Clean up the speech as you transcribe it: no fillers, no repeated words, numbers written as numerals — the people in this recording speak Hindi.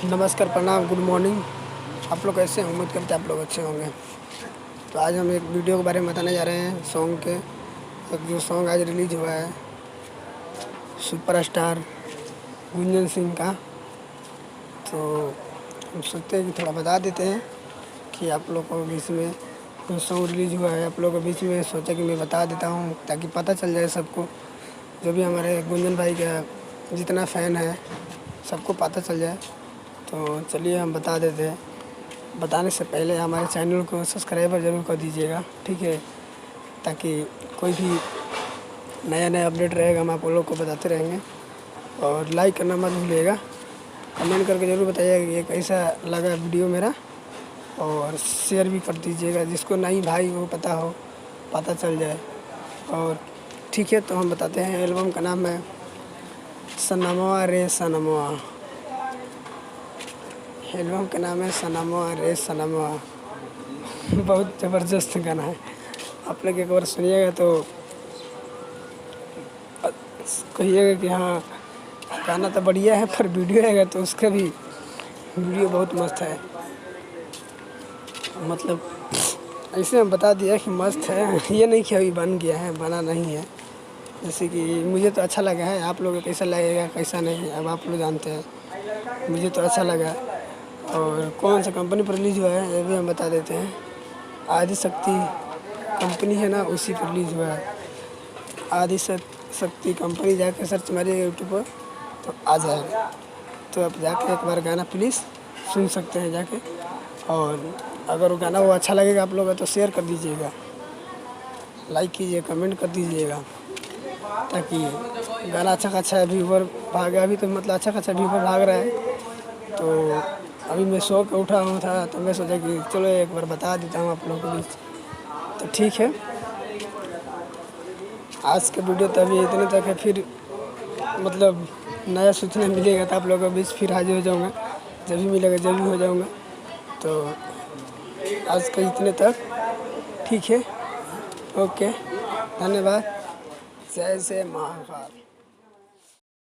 नमस्कार, प्रणाम, गुड मॉर्निंग। आप लोग कैसे हैं? उम्मीद करते हैं आप लोग अच्छे होंगे। तो आज हम एक वीडियो के बारे में बताने जा रहे हैं सॉन्ग के। एक जो सॉन्ग आज रिलीज हुआ है सुपरस्टार गुंजन सिंह का, तो हम सोचते हैं कि थोड़ा बता देते हैं कि आप लोग को बीच में जो सॉन्ग रिलीज हुआ है आप लोग के बीच में सोचा कि मैं बता देता हूँ ताकि पता चल जाए सबको, जो भी हमारे गुंजन भाई का जितना फ़ैन है सबको पता चल जाए। तो चलिए हम बता देते हैं। बताने से पहले हमारे चैनल को सब्सक्राइबर ज़रूर कर दीजिएगा, ठीक है, ताकि कोई भी नया अपडेट रहेगा हम आप लोग को बताते रहेंगे। और लाइक करना मत भूलिएगा, कमेंट करके ज़रूर बताइएगा कि ये कैसा लगा वीडियो मेरा, और शेयर भी कर दीजिएगा जिसको नहीं भाई वो पता चल जाए। और ठीक है, तो हम बताते हैं। एल्बम का नाम है सनमवा रे सनमवा। एल्बम का नाम है सनमवा रे सनमवा। बहुत ज़बरदस्त गाना है, आप लोग एक बार सुनिएगा तो कहिएगा कि हाँ गाना तो बढ़िया है, पर वीडियो आएगा तो उसका भी वीडियो बहुत मस्त है। मतलब ऐसे हम बता दिया कि मस्त है, ये नहीं कि अभी बन गया है, बना नहीं है। जैसे कि मुझे तो अच्छा लगा है, आप लोगों को कैसा लगेगा कैसा नहीं अब आप लोग जानते हैं। मुझे तो अच्छा लगा। और कौन सा कंपनी पर रिलीज़ हुआ है ये भी हम बता देते हैं। आदिशक्ति कंपनी है ना, उसी पर रिलीज़ हुआ है। आदिशक्ति कंपनी जाके सर्च मारिएगा यूट्यूब पर तो आ जाएगा। तो आप जाके एक बार गाना प्लीज़ सुन सकते हैं जाके। और अगर वो गाना वो अच्छा लगेगा आप लोगों को तो शेयर कर दीजिएगा, लाइक कीजिए, कमेंट कर दीजिएगा, ताकि गाना अच्छा खासा व्यूवर भागा। अभी तो मतलब अच्छा खासा व्यूवर भाग रहा है। तो अभी मैं सो के उठा हुआ था तो मैं सोचा कि चलो एक बार बता देता हूँ आप लोगों के बीच। तो ठीक है, आज का वीडियो तो अभी इतने तक है। फिर मतलब नया सूचना मिलेगा तो आप लोगों के बीच फिर हाजिर हो जाऊँगा, जब भी मिलेगा जब भी हो जाऊँगा। तो आज का इतने तक, ठीक है, ओके, धन्यवाद। जय महाकाल।